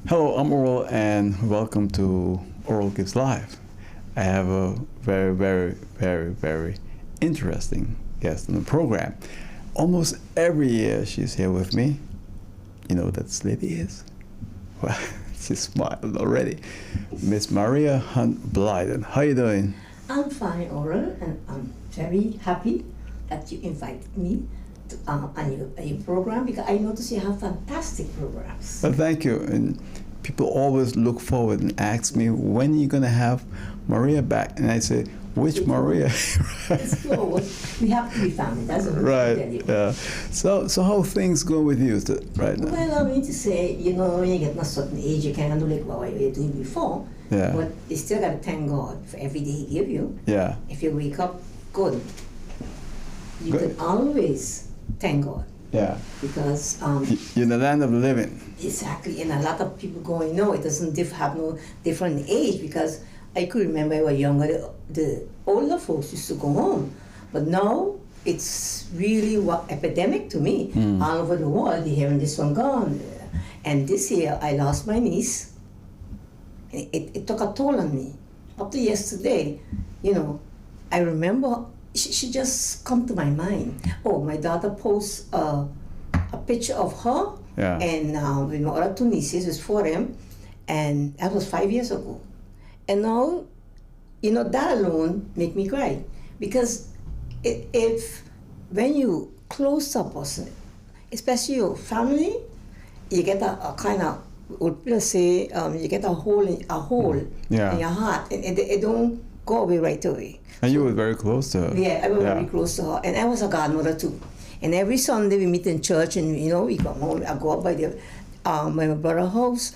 Hello, I'm Oral, and welcome to Oral Gives Live. I have a very interesting guest on the program. Almost every year she's here with me. You know who that lady is? Well, she smiled already. Miss Maria Hunt Blijden. How you doing? I'm fine, Oral, and I'm very happy that you invited me to, on your program, because I notice you have fantastic programs. Well, thank you. And people always look forward and ask me, when are you going to have Maria back? And I say, which Maria? We have to be family, that's what right. Yeah. So how things go with you right now? Well, I mean to say, when you get to a certain age, you can't do like what you were doing before. Yeah. But you still got to thank God for every day He give you. Yeah. If you wake up good, you Good. can always thank God. Yeah. Because you're in the land of the living. Exactly, and a lot of people going, no, it doesn't have no different age, because I could remember I was younger, the older folks used to go home, but now it's really what epidemic to me. All over the world, they're hearing this one gone. And this year, I lost my niece. It took a toll on me. Up to yesterday, I remember she just come to my mind. Oh, my daughter posts a picture of her. Yeah. And with my other two nieces, was for them, and that was 5 years ago. And now, that alone make me cry, because if when you close to a person, especially your family, you get a kind of, let's say, you get a hole in your heart, and it don't go away right away. And you were very close to her. Yeah, I was very close to her, and I was a godmother too. And every Sunday we meet in church, and we come home. I go up by my brother's house,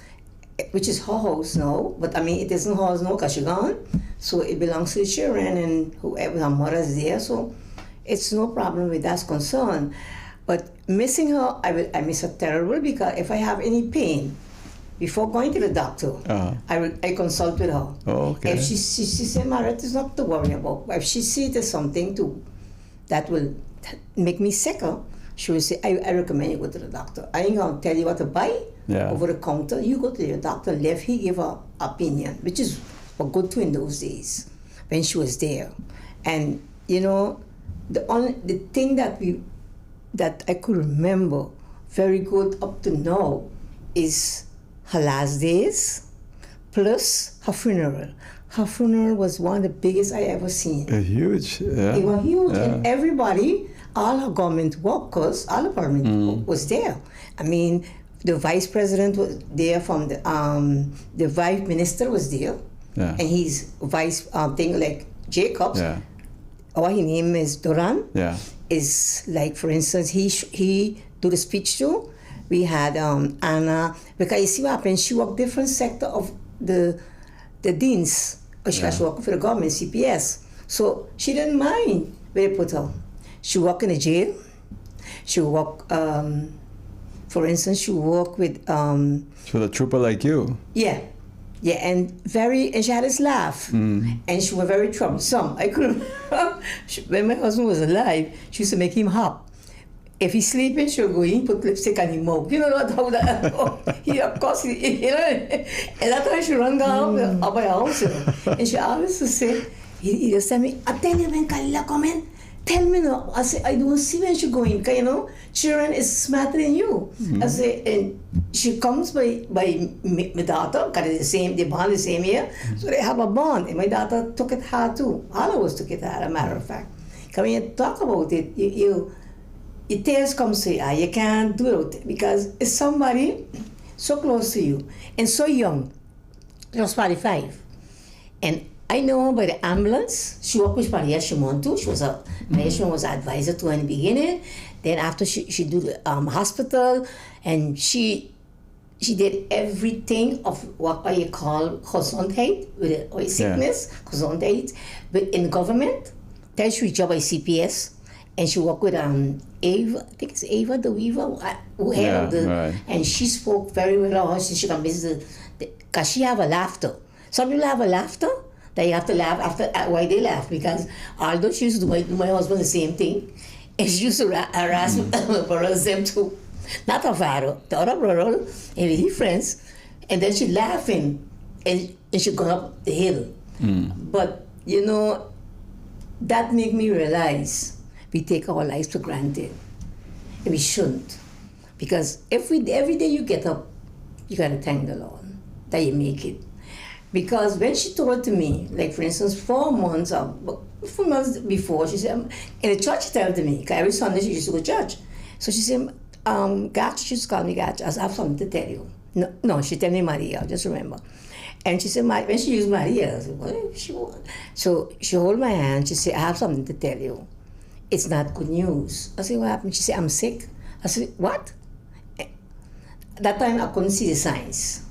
which is her house now. But I mean, it isn't hers now because she's gone. So it belongs to the children, and whoever her mother's there. So it's no problem with that concern. But missing her, I miss her terrible, because if I have any pain, before going to the doctor, I consult with her. Oh, okay. If she said, Maria, it's not to worry about. If she sees there's something that will make me sicker, she will say, I recommend you go to the doctor. I ain't gonna tell you what to buy over the counter. You go to your doctor, he give her opinion, which is a good too in those days when she was there. And the thing that I could remember very good up to now is her last days plus her funeral. Her funeral was one of the biggest I ever seen. Huge, yeah. It was huge, yeah. And everybody, all her government workers, all the parliament was there. I mean, the vice president was there from the vice minister was there, and his vice thing like Jacobs. Yeah. What his name is Duran. Yeah. Is like, for instance, he do the speech too. We had Anna, because you see what happened. She worked different sector of the deans. She was working for the government, CPS. So she didn't mind where they put her. She worked in a jail. She worked, for instance, she worked with... She was a trooper like you. Yeah, and she had this laugh. And she was very troublesome. I couldn't... When my husband was alive, she used to make him hop. If he's sleeping, she'll go in, put lipstick on his mouth. You know what? How that? He, of course, and that's why she run down up my house. And she always would say, he just tell me, I tell you when Kalila come in, tell me now. I say, I don't see when she go in, because children is smarter than you. I say, and she comes by my daughter, because they born the same year, so they have a bond. And my daughter took it hard too. All of us took it hard, as a matter of fact. Because when you talk about it, your tears come to you. You can't do it because it's somebody so close to you and so young. She was 45. And I know her by the ambulance. She worked with Maria Shimon too. Maria Shimon was an advisor to her in the beginning. Then after she do the hospital, and she did everything of what you call Gezondheid, with sickness, Gezondheid, but in government. Then she job by CPS. And she worked with Ava, I think it's Ava the Weaver, who handled and she spoke very well of her. She can miss because she have a laughter. Some people have a laughter that you have to laugh after why they laugh, because although she used to do my husband the same thing, and she used to harass my brothers them too. Not her father, the other brother, and his friends. And then she laughing, and she go up the hill. But, you know, that made me realize we take our lives for granted. And we shouldn't. Because every day you get up, you got to thank the Lord that you make it. Because when she told it to me, like for instance, 4 months before, she said, in the church she told to me, because every Sunday she used to go to church. So she said, Gach, she used to call me Gach, I have something to tell you. No, she told me Maria, just remember. And she said, when she used Maria, I said, what if she want? So she hold my hand, she said, I have something to tell you. It's not good news. I said, what happened? She said, I'm sick. I said, what? That time I couldn't see the signs.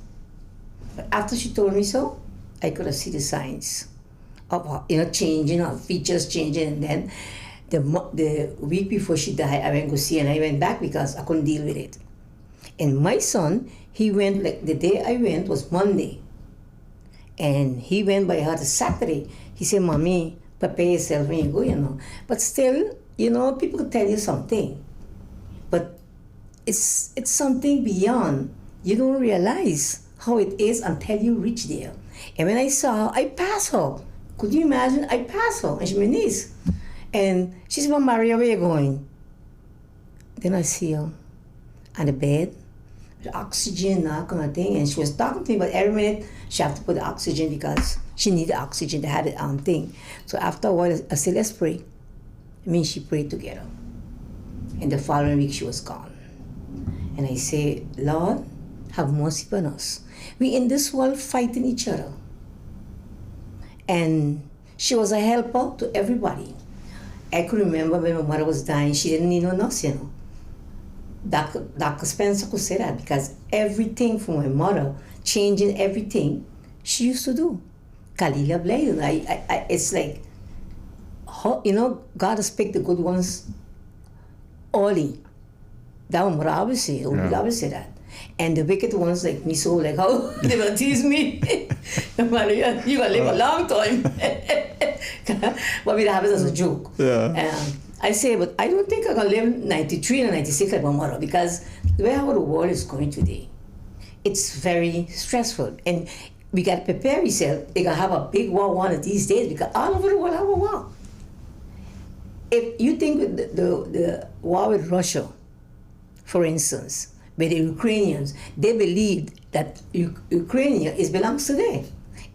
But after she told me so, I could have seen the signs of her, changing, her features changing. And then the week before she died, I went to see her, and I went back because I couldn't deal with it. And my son, he went, like the day I went was Monday. And he went by her to Saturday. He said, Mommy, prepare yourself when you go, But still, people could tell you something. But it's something beyond. You don't realize how it is until you reach there. And when I saw her, I passed her. Could you imagine? I passed her, and she's my niece. And she said, well, Maria, where you going? Then I see her on the bed, with oxygen, that kind of thing. And she was talking to me, but every minute she had to put the oxygen because she needed oxygen. They had the thing. So after a while, I said, let's pray. She prayed together. And the following week, she was gone. And I say, Lord, have mercy upon us. We in this world fighting each other. And she was a helper to everybody. I could remember when my mother was dying, she didn't need no nurse, Dr. Spencer could say that because everything for my mother, changing everything, she used to do. Kalila Blijden. It's like, God has picked the good ones early. That one always say, always say that. And the wicked ones like me, so like, oh, they will tease me. Maria, you gonna live a long time. But we have it as a joke. Yeah. I say, but I don't think I'm gonna live 93 and 96 like my mother, because the way how the world is going today, it's very stressful. And we gotta prepare ourselves. They're gonna have a big war one of these days because all over the world have a war. If you think with the war with Russia, for instance, with the Ukrainians, they believe that Ukraine belongs to them.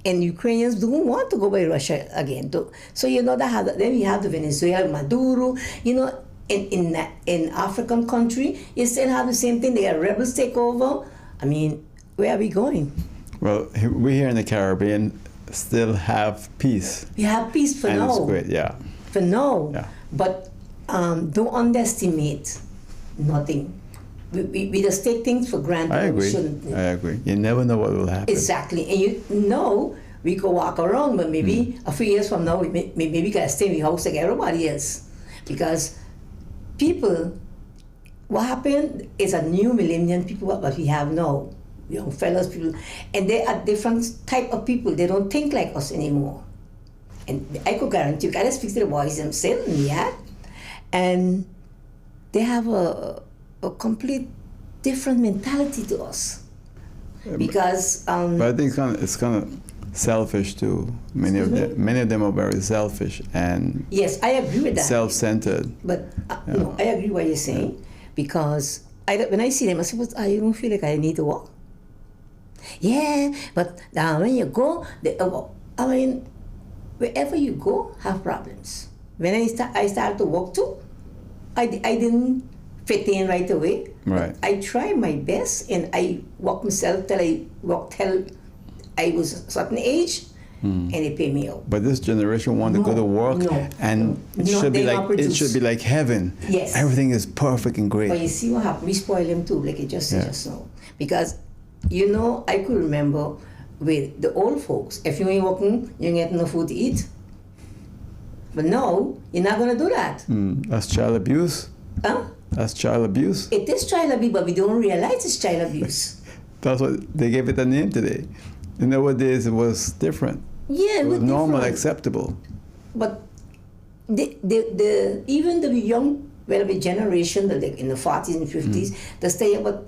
And Ukrainians don't want to go by Russia again. So then you have the Venezuela, Maduro, in African country, you still have the same thing. They have rebels take over. Where are we going? Well, we here in the Caribbean still have peace. We have peace for now. And it's great, yeah. For now. Yeah. But don't underestimate nothing. We just take things for granted. I agree. We shouldn't. I agree. You never know what will happen. Exactly. And we could walk around, but maybe a few years from now, maybe we gotta stay in the house like everybody else. Because people, what happened is a new millennium people, what we have now, young fellas, people, and they are different type of people. They don't think like us anymore. And I could guarantee you, gotta speak to the boys themselves, and they have a complete different mentality to us. Because but I think it's kind of selfish too. Many of them are very selfish and yes, I agree with that. Self-centered. But no, I agree what you're saying, because when I see them, I say, "But I don't feel like I need to walk." Yeah, but when you go, wherever you go, have problems. When I started to walk too, I didn't fit in right away. Right. I try my best, and I walk myself till I was a certain age, and they pay me out. But this generation want to go to work, and it should be like heaven. Yes. Everything is perfect and great. But you see what happened? We spoil them too, like you just said just now. Because, I could remember with the old folks, if you ain't working, you ain't getting no food to eat. But now, you're not going to do that. That's child abuse. Huh? That's child abuse. It is child abuse, but we don't realize it's child abuse. That's what they gave it a name today. In nowadays, it was different. Yeah, it was normal, different. acceptable. But even the young, generation, like in the 40s and 50s, they say, but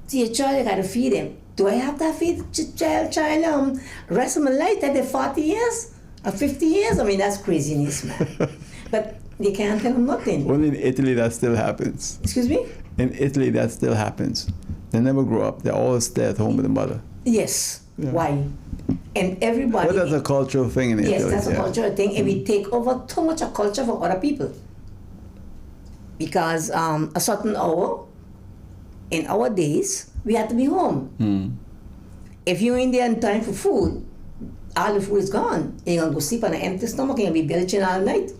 See a child, you gotta feed him. Do I have to feed child rest of my life that they're 40 years or 50 years? I mean, that's craziness, man. But they can't tell them nothing. Only in Italy that still happens. Excuse me? In Italy that still happens. They never grow up. They always stay at home with the mother. Yes. Yeah. Why? And everybody. But that's a cultural thing in Italy. Yes, that's a cultural thing, and we take over too much of culture from other people. Because a certain hour, in our days, we had to be home. If you're in there in time for food, all the food is gone. You're going to go sleep on an empty stomach, and you're going to be belching all night.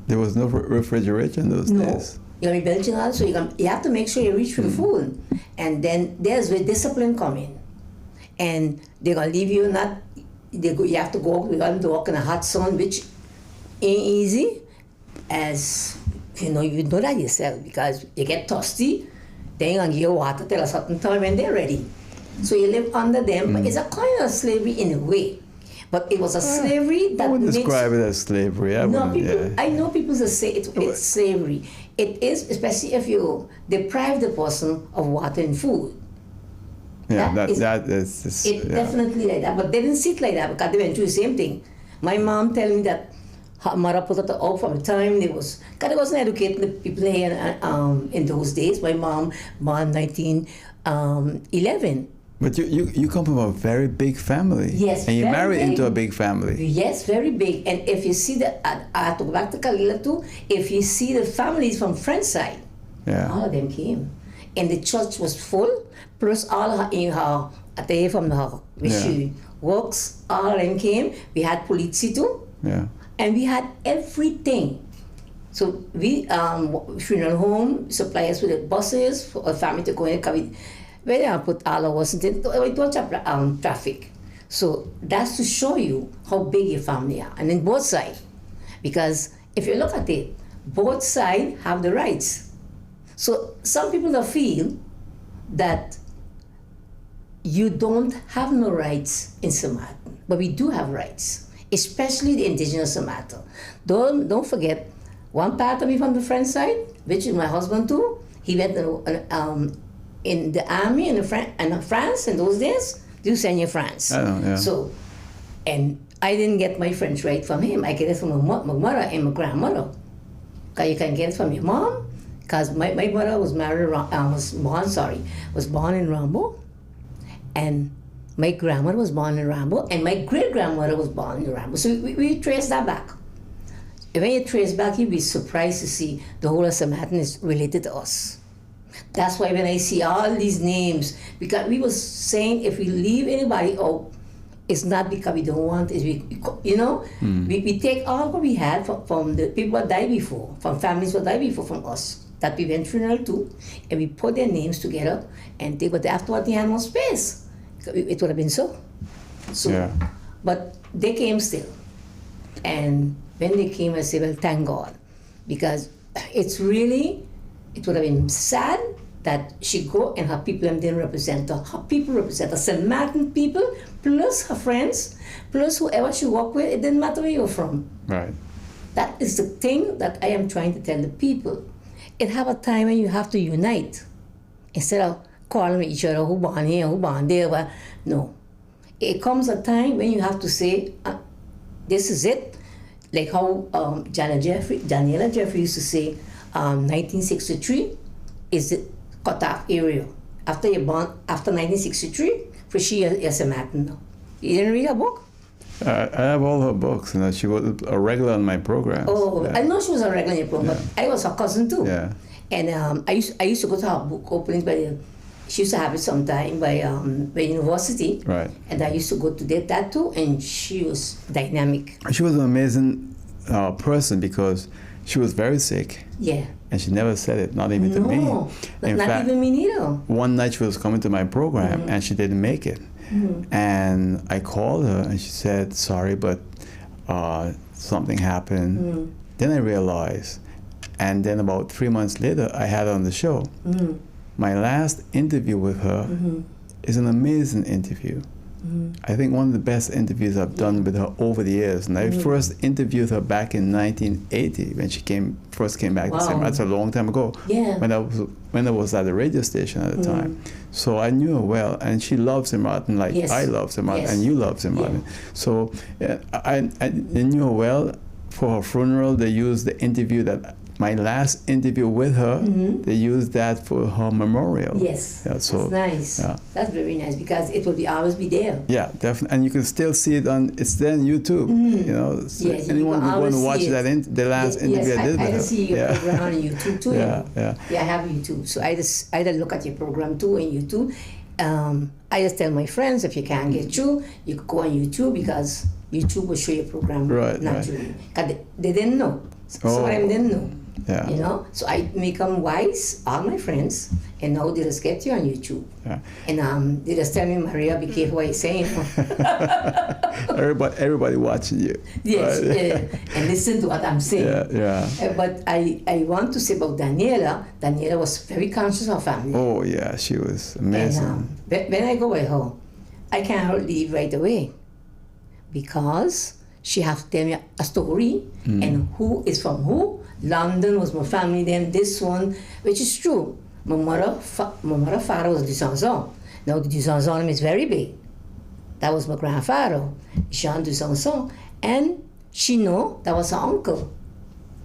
There was no refrigeration those days. You're going to be belching all, so you have to make sure you reach for the food. And then there's where discipline come in. And they're going to leave you not, you have to go, you're going to walk in a hot sun, which ain't easy, as you know that yourself, because you get thirsty, then you're going to give you water till a certain time when they're ready. So you live under them, but it's a kind of slavery in a way. But it was a slavery that I wouldn't makes... describe it as slavery. I know people that say it's slavery. It is, especially if you deprive the person of water and food. Yeah, Definitely like that. But they didn't see it like that because they went through the same thing. My mom tell me that her mother put her out from the time because they wasn't educating the people here in those days. My mom born 1911. But you come from a very big family. Yes, and you married big. into a big family. Yes, very big. And if you see I have to go back to Kalila too, if you see the families from French side, all of them came. And the church was full, plus all her from her, she works, all of them came. We had polizzi too. Yeah. And we had everything. So we, funeral home, supply us with the buses for a family to go in. Where they put all of us into traffic. So that's to show you how big your family are. And then both sides. Because if you look at it, both sides have the rights. So some people don't feel that you don't have no rights in Samaritan, but we do have rights, especially the indigenous Samaritan. Don't forget, one part of me from the French side, which is my husband too, he went in the army in France in those days. You send your France. I know, yeah. So, and I didn't get my French right from him. I get it from my mother and my grandmother. Because you can get it from your mom. Because my mother was born in Rambo, and my grandmother was born in Rambo, and my great grandmother was born in Rambo. So we trace that back. When you trace back, you'll be surprised to see the whole of Samaritan is related to us. That's why when I see all these names, because we was saying if we leave anybody out, it's not because we don't want it. We take all what we had from the people that died before, from families that died before from us, that we went funeral to, and we put their names together and they, but afterward they had more space. It would have been so. But they came still. And when they came, I said, well, thank God. Because it would have been sad that she go and her people didn't represent her. Her people represent her Samaritan people, plus her friends, plus whoever she worked with. It didn't matter where you're from. Right. That is the thing that I am trying to tell the people. It have a time when you have to unite. Instead of calling each other, who born here, who born there. But no. It comes a time when you have to say, this is it. Like how Daniela Jeffrey used to say, 1963 is the cut-off area. After you're born, after 1963, for she is a Samaritan now. You didn't read her book? I have all her books, and she was a regular on my program. Oh, yeah. I know she was a regular on your program, but I was her cousin too. Yeah. And I used to go to her book openings she used to have it sometime by university. Right. And I used to go to that too, and she was dynamic. She was an amazing person because she was very sick. Yeah. And she never said it, not even to me. No, not fact, even me neither. One night she was coming to my program and she didn't make it. And I called her and she said, sorry, but something happened. Then I realized. And then about 3 months later, I had her on the show. My last interview with her is an amazing interview. I think one of the best interviews I've done with her over the years. And I first interviewed her back in 1980 when she first came back to St. Martin. That's a long time ago. Yeah. When I was at the radio station at the time. So I knew her well, and she loves St. Martin like I love St. Martin, and you love St. Martin. So I knew her well. For her funeral, they used the interview my last interview with her, they used that for her memorial. Yes, so, that's nice. Yeah. That's very nice because it will always be there. Yeah, definitely, and you can still see it it's there on YouTube. You know, so yes, anyone who's going to watch the last interview I did with her. I see your program on YouTube too. Yeah, I have YouTube, so I just look at your program too on YouTube. I just tell my friends, if you can't get through, you could go on YouTube because YouTube will show your program naturally. Because they didn't know. Some of them didn't know. Yeah. You know, so I make them wise, all my friends, and now they just get you on YouTube. Yeah. And they just tell me, Maria, be careful what you're saying. everybody watching you. Yes, right? And listen to what I'm saying. Yeah. But I want to say about Daniela. Daniela was very conscious of family. Oh yeah, she was amazing. And when I go with her, I can't leave right away because she has to tell me a story and who is from who. London was my family then, this one, which is true. My mother father was Dusanzon. Now the Dusanzon is very big. That was my grandfather, Jean Dusanzon. And she know that was her uncle.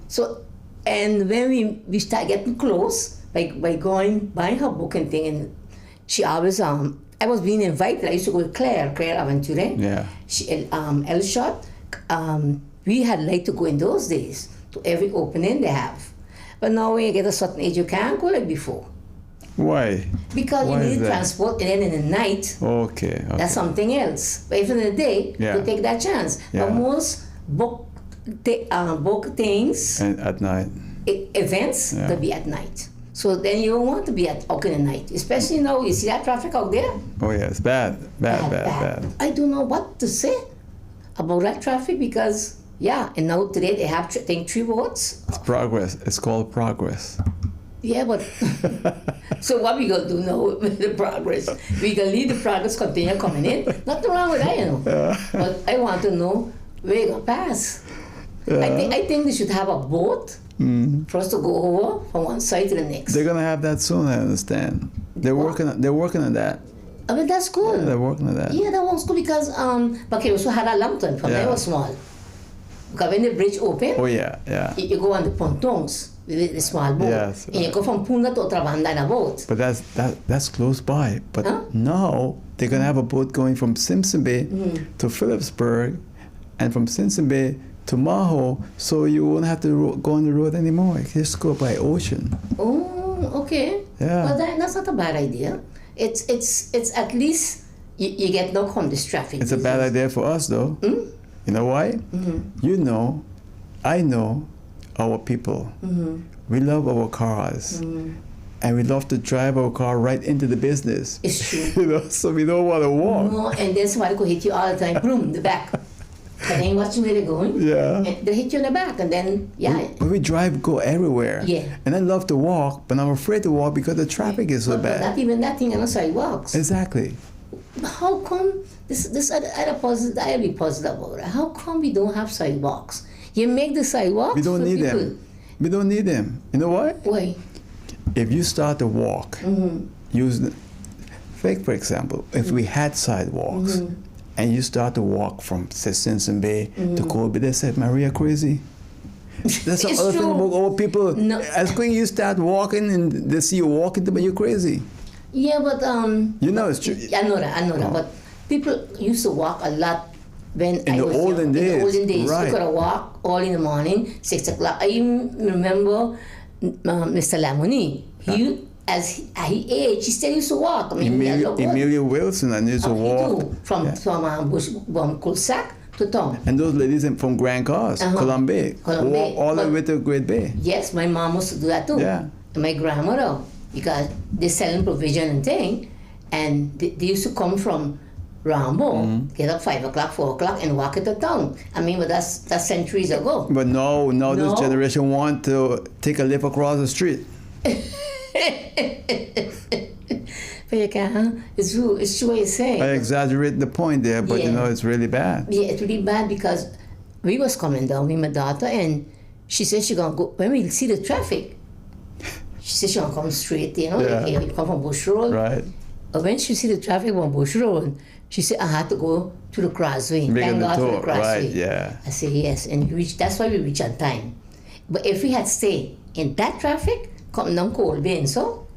So, and when we start getting close, by buying her book and thing, and she always, I was being invited. I used to go with Claire Aventure. Yeah. She, Elshot. We had liked to go in those days to every opening they have. But now when you get a certain age, you can't go like before. Why? Because Why you need transport, and then in the night, okay. that's something else. But even in the day, you take that chance. Yeah. But most book things, and at night, events, they'll be at night. So then you don't want to be out in the night, especially now you see that traffic out there. Oh yeah, it's bad. I don't know what to say about that traffic because and now today they have 3 roads. It's progress. It's called progress. Yeah, but so what we gonna do now with the progress? We gonna leave the progress continue coming in. Nothing wrong with that, you know. But I want to know where you gonna pass. I think they should have a boat for us to go over from one side to the next. They're gonna have that soon. I understand. They're working on that. I mean that's good. Yeah, they're working on that. Yeah, that was good because Bakay also had a lantern from they were small. Because when the bridge opened, you go on the pontons with the small boat, and you go from Puna to Otrabanda in a boat. But that's close by. But now they're gonna have a boat going from Simpson Bay to Phillipsburg, and from Simpson Bay to Maho, so you won't have to go on the road anymore. You can just go by ocean. Oh, okay. Yeah. Well, that's not a bad idea. It's at least you get no this traffic. It's a bad idea for us though. You know why? You know, I know our people. We love our cars. And we love to drive our car right into the business. It's true. You know, so we don't want to walk. No, and then somebody could hit you all the time. Boom, the back. And then watching where they're going. Yeah. And they hit you in the back, and then we go everywhere. Yeah. And I love to walk, but I'm afraid to walk because the traffic is so bad. Not even that thing on the sidewalks. Exactly. How come this other positive? I'll be positive about it. How come we don't have sidewalks? You make the sidewalks. We don't need people. them. We don't need them. You know why? Why? If you start to walk, take for example, if we had sidewalks, and you start to walk from Simpson Bay to Colby, they said, Maria crazy. That's the other thing about old people. No. As quick you start walking and they see you walking, but you're crazy. Yeah, but you know it's true. I know that. But people used to walk a lot when in the olden days. In the olden days, right. You could walk all in the morning, 6 o'clock. I even remember Mr. Lamoni. As he aged, he still used to walk. I mean, Emilia Wilson and used to walk from Kulsak to Tom. And those ladies from Grand Cars, Columbia, walk all the way to Great Bay. Yes, my mom used to do that too. Yeah. And my grandmother, because they're selling provision and thing, and they used to come from Rambo, get up 5 o'clock, 4 o'clock, and walk into town. I mean, but that's centuries ago. But no, this generation want to take a lift across the street. But you can, it's true what you're saying. I exaggerate the point there, but you know, it's really bad. Yeah, it's really bad because we was coming down with my daughter and she said she gonna go, when we see the traffic, she said she gonna come straight, you know, like, you come from Bush Road. Right. But when she see the traffic on Bush Road, she said, I had to go to the crossway. Making Thank the God for tour, the crossway. right, yeah. I said, yes, and that's why we reach on time. But if we had stayed in that traffic, coming down Cold Bay, so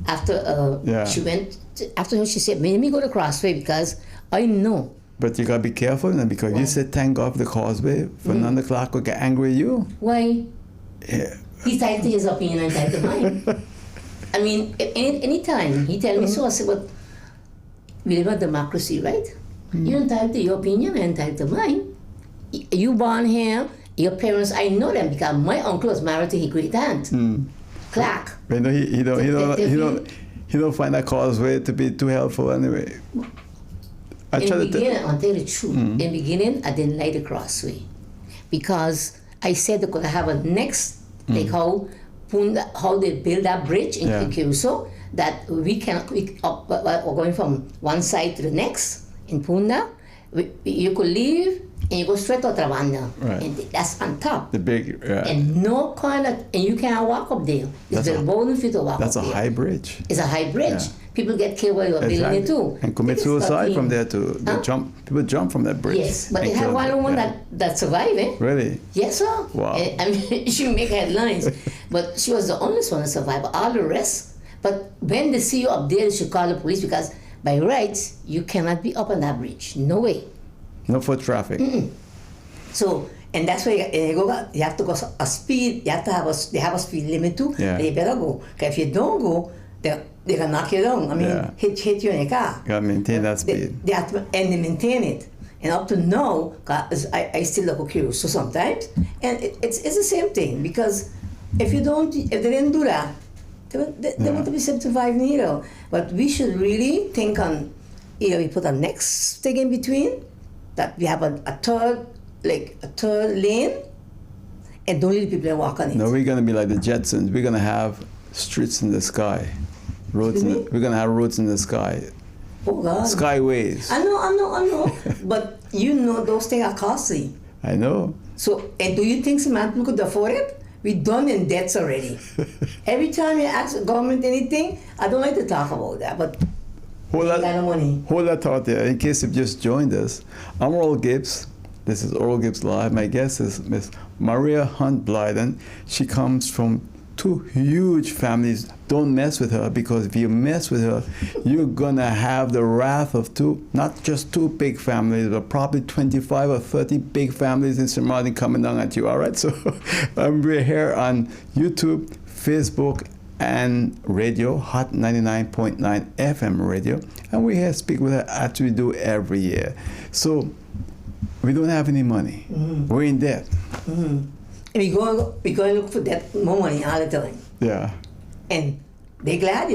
after she went, after she said, let me go to the crossway because I know. But you gotta be careful, you know, because if you said thank God for the causeway, Fernando Clark will get angry at you. Why? Yeah. He's tied to his opinion and tied to mine. I mean, anytime he tell me so, I say, but we live in a democracy, right? You're entitled to your opinion and entitled to mine. You born here, your parents, I know them because my uncle was married to his great aunt, Clark. But no, he don't find that causeway to be too helpful anyway. In the beginning, I'll tell you the truth. In the beginning, I didn't like the crossway because I said they're gonna have a next, like how they build that bridge in Curacao, that we going from one side to the next in Punda. You could leave and you go straight to Otra right. And that's on top. The big, and no kind of, and you can't walk up there. It's very bold for you to walk up there. That's a high bridge. It's a high bridge. Yeah. People get killed while you're building it too. And commit suicide from there too. People jump from that bridge. Yes, but they have one woman that survived, eh? Really? Yes, sir. Wow. I mean, she make headlines, but she was the only one to survive. All the rest, but when they see you up there, they should call the police because by rights, you cannot be up on that bridge. No way. No foot traffic. So, and that's why you have to go a speed. You have to have they have a speed limit too. Yeah. You better go. Because if you don't go, they can knock you down. I mean, hit you in your car. Gotta maintain that speed. They have to, and they maintain it. And up to now, I still look curious. So sometimes, and it's the same thing because if they didn't do that, they wouldn't be 75 neither. But we should really think on, we put a next thing in between, that we have a third lane, and don't let people walk on it. No, we're gonna be like the Jetsons. We're gonna have streets in the sky, roads. We're gonna have roads in the sky. Oh God. Skyways. I know. But you know those things are costly. I know. So, and do you think some people could afford it? We're done in debts already. Every time you ask the government anything, I don't like to talk about that, but hold that thought there. In case you've just joined us, I'm Oral Gibbs. This is Oral Gibbs Live. My guest is Miss Maria Hunt Blijden. She comes from two huge families. Don't mess with her, because if you mess with her, you're gonna have the wrath of not just two big families, but probably 25 or 30 big families in St. Martin coming down at you. All right, so we're here on YouTube, Facebook, and radio, Hot 99.9 FM radio, and we're here to speak with her as we do every year. So we don't have any money. We're in debt. And we go look for that more money all the time. Yeah. And they're glad,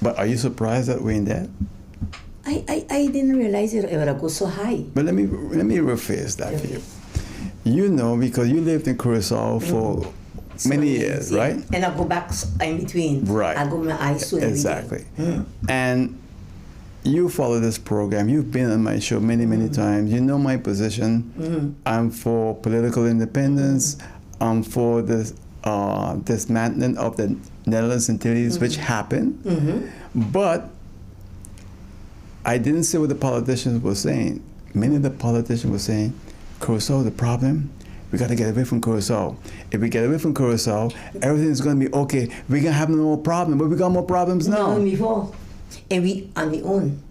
But are you surprised that we're in debt? I didn't realize it would go so high. But let me rephrase that for you. You know, because you lived in Curacao for many years, right? And I go back in between. Right. I go my eyes to exactly. And you follow this program. You've been on my show many times. You know my position. I'm for political independence. I'm for this dismantling of the Netherlands Antilles, which happened. But I didn't say what the politicians were saying. Many of the politicians were saying, Curacao, the problem, we got to get away from Curacao. If we get away from Curacao, everything's going to be okay. We're going to have no more problem, but we got more problems now. Before. And we on the own.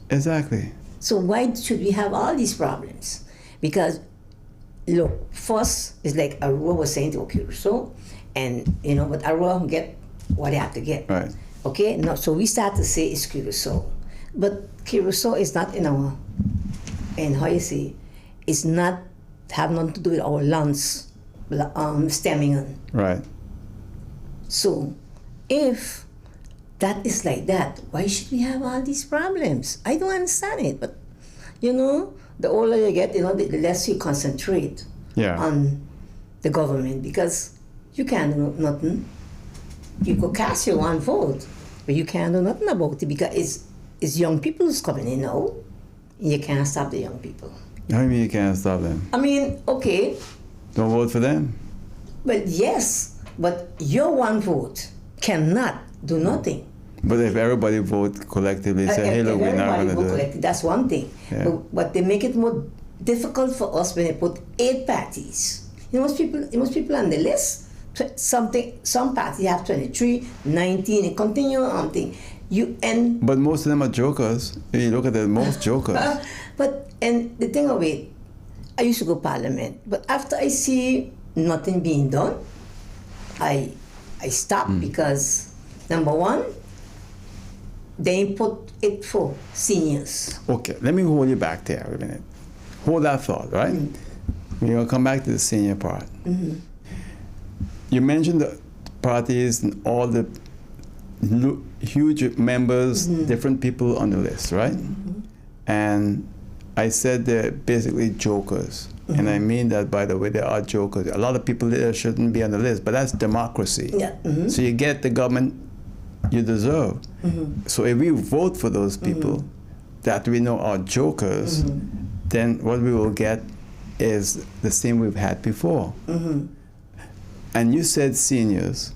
Exactly. So why should we have all these problems? Because, look, first is like Aurora was saying to Curacao, and but Aurora get what they have to get. Right. Okay. No. So we start to say it's Curacao, but Curacao is not in our, and how you say, it's not have nothing to do with our lungs, stemming on. Right. So, if that is like that, why should we have all these problems? I don't understand it, but the older you get, the less you concentrate on the government, because you can't do nothing. You could cast your one vote. But you can't do nothing about it because it's young people who's coming in now. You can't stop the young people. How do you mean you can't stop them? I mean, okay, Don't vote for them. well, yes, but your one vote cannot do nothing. But if everybody vote collectively, say, hey, look, we're not going to do it. That's one thing. Yeah. But they make it more difficult for us when they put 8 parties. Most people on the list, some parties have 23, 19, and continue on thing. But most of them are jokers. If you look at the most jokers. And the thing of it, I used to go parliament, but after I see nothing being done, I stopped because number one, they put it for seniors. Okay, let me hold you back there a minute. Hold that thought, right? We're going to come back to the senior part. You mentioned the parties and all the huge members, different people on the list, right? And I said they're basically jokers. And I mean that, by the way, they are jokers. A lot of people there shouldn't be on the list, but that's democracy. Yeah. So you get the government you deserve. So if we vote for those people that we know are jokers, then what we will get is the same we've had before. And you said seniors.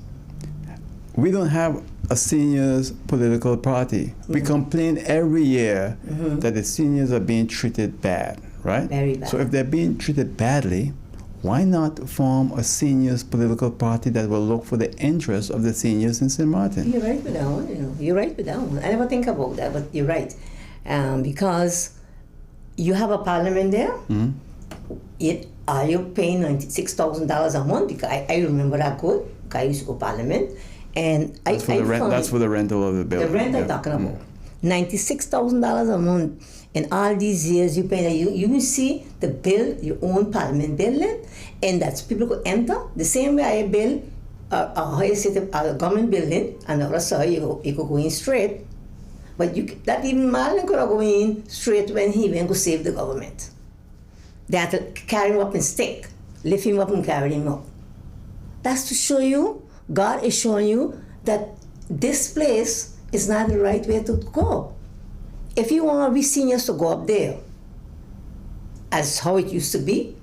We don't have a seniors political party. We complain every year that the seniors are being treated bad, right? Very bad. So if they're being treated badly, why not form a seniors political party that will look for the interests of the seniors in St. Martin? You're right with that one. You're right with that one. I never think about that, but you're right. Because you have a parliament there. Are you paying $96,000 a month? Because I remember that good. Because I used to go parliament. And that's for the rent. That's for the rental of the building. The rent I'm talking about. $96,000 a month. And all these years you pay, you will see the bill, your own parliament building, and that's people could enter. The same way I build a government building, and the other side you could go in straight. But that even Marlon could go in straight when he went to save the government. They had to carry him up and stick, lift him up and carry him up. That's to show you, God is showing you that this place is not the right way to go. If you want we seniors to go up there, as how it used to be,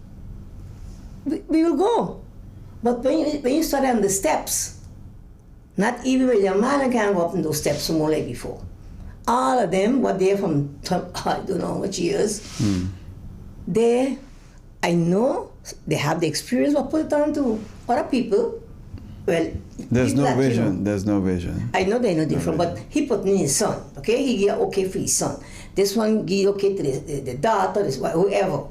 we will go. But when you start on the steps, not even William Marlon can go up on those steps more like before. All of them were there from I don't know how much years. I know they have the experience, but put it on to other people. Well, there's no vision. There's no vision. I know they're no different, but he put in his son. Okay, he gave okay for his son. This one give okay to the daughter, this whoever,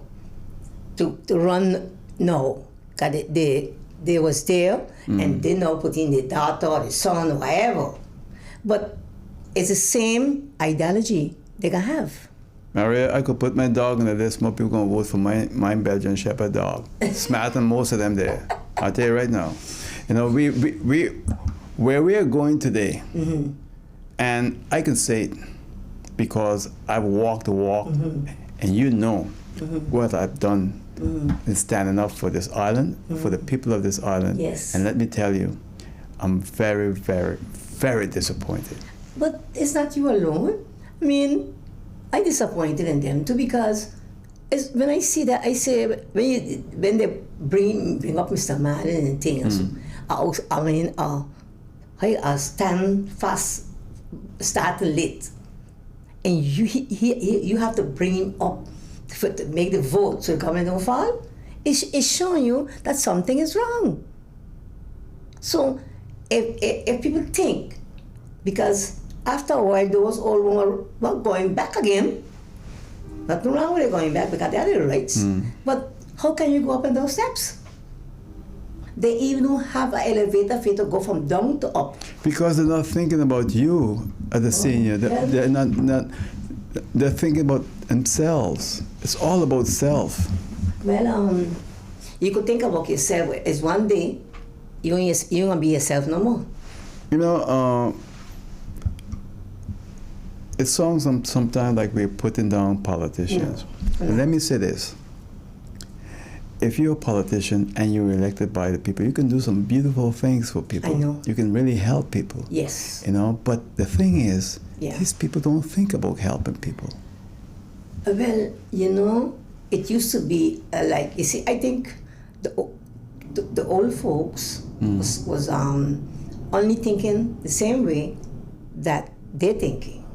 to run now. Cause they was there, and they now put in the daughter, or the son, or whatever. But it's the same ideology they can have. Maria, I could put my dog in the list. More people gonna vote for my Belgian Shepherd dog. Smarter than most of them there. I'll tell you right now. You know, we where we are going today, and I can say it because I've walked the walk, and you know what I've done in standing up for this island, for the people of this island. Yes. And let me tell you, I'm very, very, very disappointed. But it's not you alone. I mean, I'm disappointed in them too because when I see that, I say when they bring up Mr. Marlon and things, I stand fast, start late, and you have to bring him up to make the vote so the government don't fall. It's showing you that something is wrong. So if people think, because after a while those old ones were going back again, nothing wrong with it going back because they are the rights. But how can you go up in those steps? They even don't have an elevator for you to go from down to up. Because they're not thinking about you as a senior. They're not. They're thinking about themselves. It's all about self. Well, you could think about yourself. It's one day you ain't gonna be yourself no more. You know, it sounds sometimes like we're putting down politicians. Yeah. Let me say this. if you're a politician and you're elected by the people, you can do some beautiful things for people. I know. You can really help people. Yes. You know, but the thing is, Yeah. these people don't think about helping people. Well, you know, it used to be like, you see, I think the old folks was only thinking the same way that they're thinking.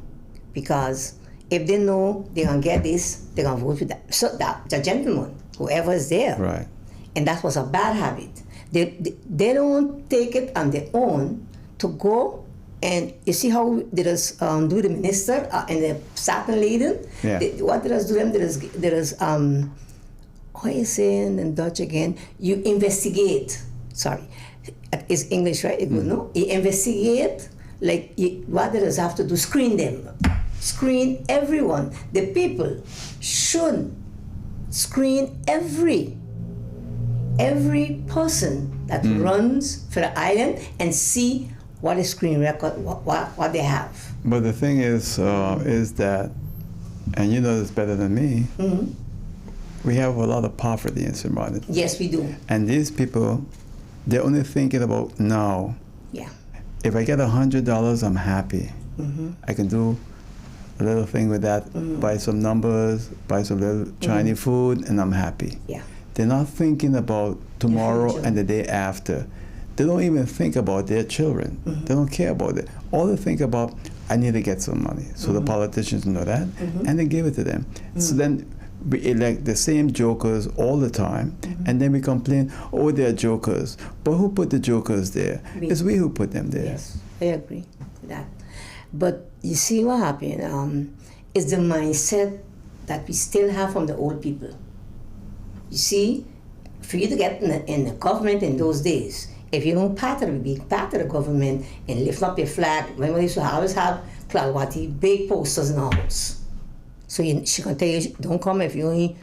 Because if they know they're going to get this, they're going to vote for that. So that the gentleman, whoever is there. Right. And that was a bad habit. They don't take it on their own to go. And you see how they just do the minister and the Saturn Leiden? Yeah. What they just do them, there is what you say in Dutch again? You investigate. Sorry. It's English, right? It no? You investigate, like what they just have to do, screen them. Screen everyone. The people should screen every person that runs for the island and see what is screen record, what they have. But the thing is that, and you know this better than me, we have a lot of poverty in Somalia. Yes, we do. And these people, they're only thinking about now. Yeah. If I get $100, I'm happy. I can do a little thing with that, buy some numbers, buy some little Chinese food, and I'm happy. Yeah. They're not thinking about tomorrow future. and the day after. They don't even think about their children. They don't care about it. All they think about, I need to get some money. So the politicians know that, and they give it to them. So then we elect the same jokers all the time, and then we complain, oh, they're jokers. But who put the jokers there? It's we who put them there. Yes, I agree with that. But you see what happened is the mindset that we still have from the old people. You see, for you to get in the government in those days, if you don't be part of the government and lift up your flag, remember they used to always have Klawati big posters in the house. So she can tell you, don't come if you ain't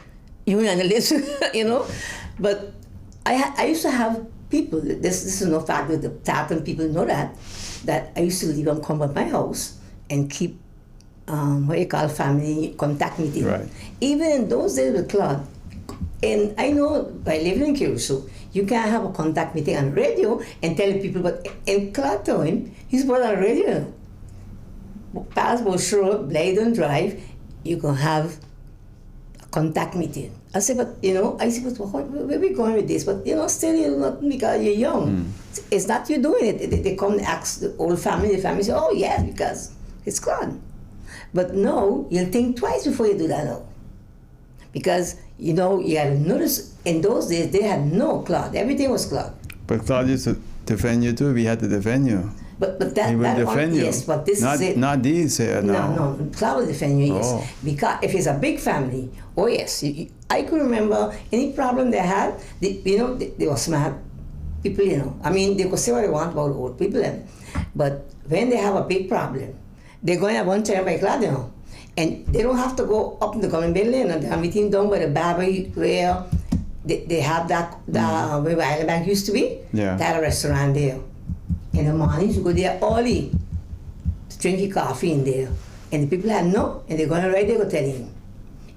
on the list, you know. But I used to have people, this is no fact that the Tatan people know that I used to leave them come at my house and keep what you call family contact meeting. Right. Even in those days with Claude, and I know by living in Curacao, you can't have a contact meeting on radio and tell people, but in Claude time, he's put on radio. Past Bush Road, Blijden Drive, you can have a contact meeting. I said, but where are we going with this? But still you're not, because you're young. It's not you doing it. They come and ask the old family, the family say, oh yes, because it's Claude. But no, you'll think twice before you do that now. Because, you had to notice, in those days, they had no Claude. Everything was Claude. But Claude used to defend you too. We had to defend you. But that, he will defend you. Yes, but this not, is it. Not these now. No, Claude will defend you, yes. Oh. Because if it's a big family, oh yes. I could remember any problem they had, they were smart people, I mean, they could say what they want about old people, but when they have a big problem, they're going at one time by Claude, and they don't have to go up in the government building and they're meeting down by the barber where they have that, where Island Bank used to be. Yeah. They had a restaurant there. In the mornings, you go there early to drink your coffee in there. And the people had no, and they're going to right there go tell him.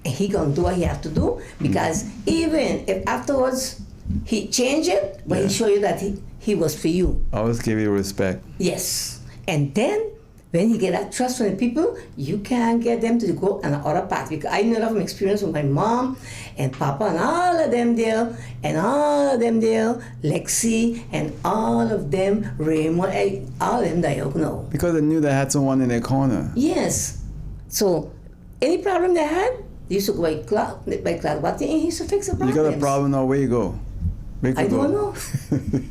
And he going to do what he have to do, because even if afterwards he change it, but he show you that he was for you. Always give you respect. Yes. And then, when you get that trust from the people, you can get them to go on the other path. Because I know a lot of experience with my mom and Papa and all of them there, Lexi, and all of them, Raymond, all of them that you know. Because they knew they had someone in their corner. Yes. So, any problem they had, they used to go by Claude, and he used to fix the problem. You got a problem now, where you go? I don't know.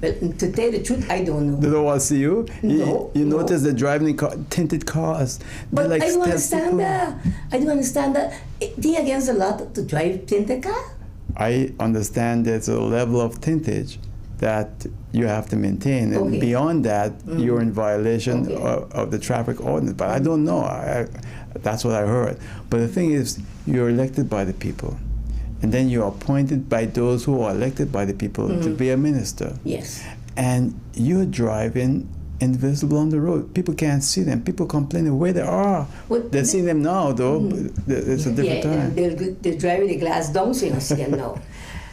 Well, to tell the truth, I don't know. They don't want to see you? No. You notice they're driving tinted cars. But like I don't stealthy understand that. I don't understand that. They against the law to drive tinted car? I understand there's a level of tintage that you have to maintain. And Okay. beyond that, you're in violation of the traffic ordinance. But I don't know. That's what I heard. But the thing is, you're elected by the people. And then you're appointed by those who are elected by the people to be a minister. Yes. And you're driving invisible on the road. People can't see them. People complaining where they are. They see them now, though. But it's a different time. They're driving the glass down so you don't see them now.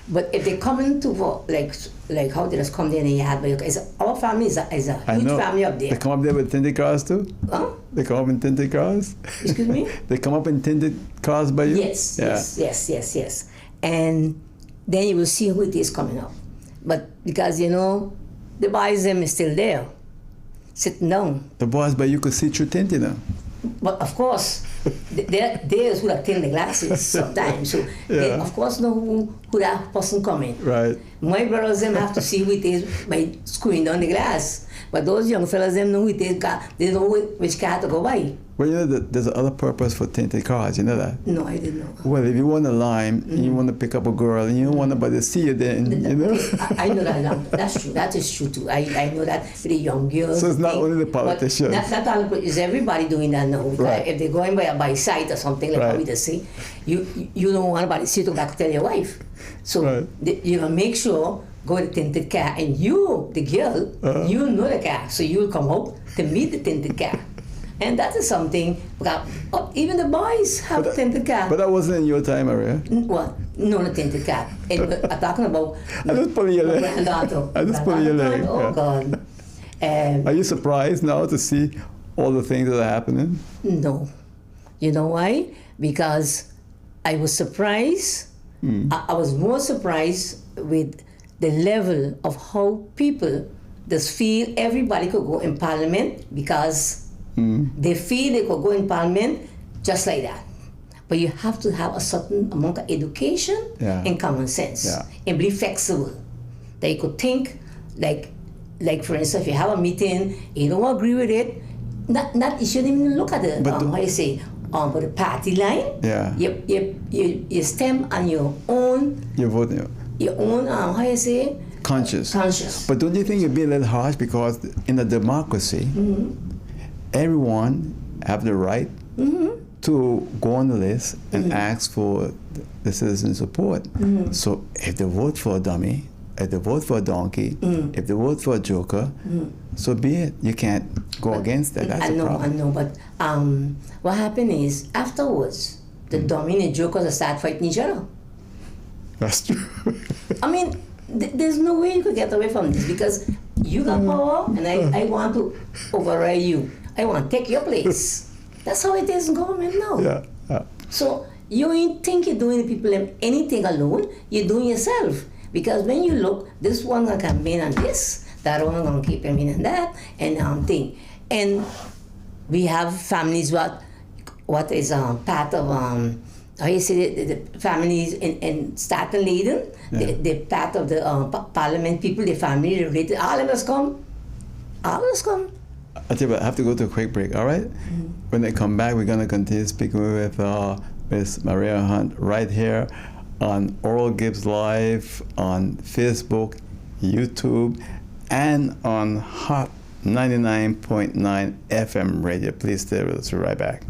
But if they come into work, like how they just come there in the yard, but our family is a huge family up there. They come up there with tinted cars too? Huh? They come up in tinted cars? Excuse me? They come up in tinted cars by you? Yes, yes. And then you will see who it is coming up. But because, the boys them is still there, sitting down. The boys by you could see through tinted now. But of course, there's who have thin the glasses sometimes. So they, of course, know who that person coming. Right. My brothers them have to see who it is by screwing down the glass. But those young fellas them know who it is. They know which car to go by. Well, there's another purpose for tinted cars. You know that? No, I didn't know. Well, if you want a lime and you want to pick up a girl and you don't want nobody to see you, then I know that. That's true. That is true too. I know that for the young girls. So it's not only the politicians. Not all. Is everybody doing that now? Right. If they're going by sight or something like how we just say, you don't want anybody to sit back to tell your wife. So you know, make sure go to the tinted car, and you, the girl, you know the car, so you'll come out to meet the tinted car. And that is something, even the boys have tinted car. But that wasn't in your time, Maria. What? No, not tinted car. And I'm talking about... I just pulling your leg. I just pulling your leg. Oh, God. Are you surprised now to see all the things that are happening? No. You know why? Because I was surprised. I was more surprised with the level of how people just feel everybody could go in parliament because they feel they could go in parliament just like that. But you have to have a certain amount of education and common sense and be flexible. That you could think like for instance, if you have a meeting, you don't agree with it, not you shouldn't even look at it. How you say? For the party line, you stem on your own. You're voting. Your own, how you say? Conscious. But don't you think you'd be a little harsh because in a democracy, everyone have the right to go on the list and ask for the citizen support. So if they vote for a dummy, if they vote for a donkey, if they vote for a joker, so be it. You can't go against that. That's a problem. I know, but what happened is afterwards, the dummy and the jokers start fighting each other. That's true. I mean, there's no way you could get away from this because you got power and I want to override you. I want to take your place. That's how it is in government now. Yeah. So you ain't think you're doing the people anything alone, you're doing yourself. Because when you look, this one gonna campaign on this, that one gonna keep campaigning on that, and thing. And we have families what is part of how you say the families in Staten Leiden, the part of the parliament people, the family related, all of us come. I tell you what, I have to go to a quick break, all right? When they come back, we're going to continue speaking with Miss Maria Hunt right here on Oral Gibbs Live on Facebook, YouTube, and on Hot 99.9 FM radio. Please stay with us. We'll be right back.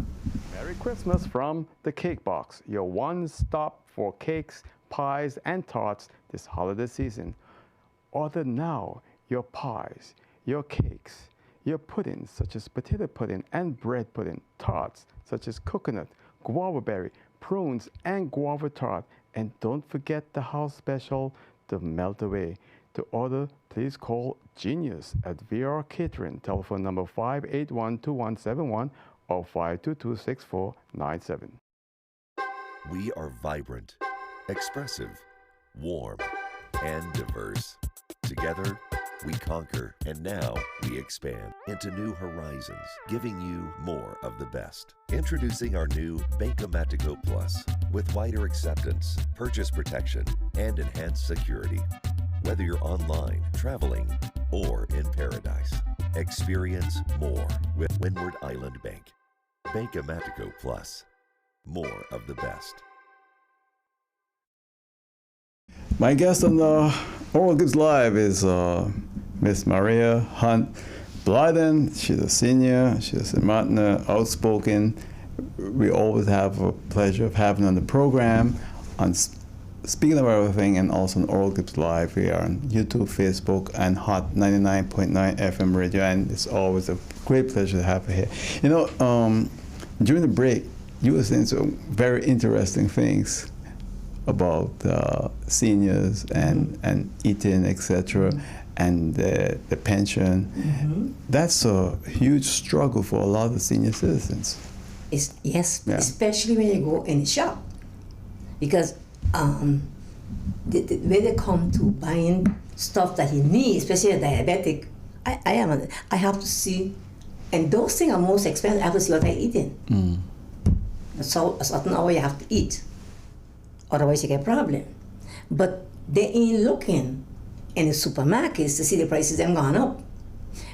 Merry Christmas from the Cake Box, your one-stop for cakes, pies, and tarts this holiday season. Order now your pies, your cakes, your puddings such as potato pudding and bread pudding, tarts such as coconut, guava berry, prunes, and guava tart. And don't forget the house special, the melt away. To order, please call Genius at VR Catering, telephone number 581-2171 or 522-6497. We are vibrant, expressive, warm, and diverse. Together, we conquer, and now we expand into new horizons, giving you more of the best. Introducing our new Bankomatico Plus with wider acceptance, purchase protection, and enhanced security. Whether you're online, traveling, or in paradise, experience more with Windward Island Bank. Bankomatico Plus, more of the best. My guest on Oral Gibbs Live is Miss Maria Hunt Blijden. She's a senior, she's a Martin, outspoken. We always have a pleasure of having her on the program, on Speaking of Everything, and also on Oral Gibbs Live. We are on YouTube, Facebook, and Hot 99.9 FM radio, and it's always a great pleasure to have her here. You know, during the break, you were saying some very interesting things about seniors and eating, etc., and the pension. That's a huge struggle for a lot of senior citizens. Yes, Yeah. especially when you go in the shop, because the way they come to buying stuff that you need, especially a diabetic, I have to see, and those things are most expensive. I have to see what I'm eating. So a certain hour you have to eat, otherwise you get a problem. But they ain't looking in the supermarkets to see the prices them gone up.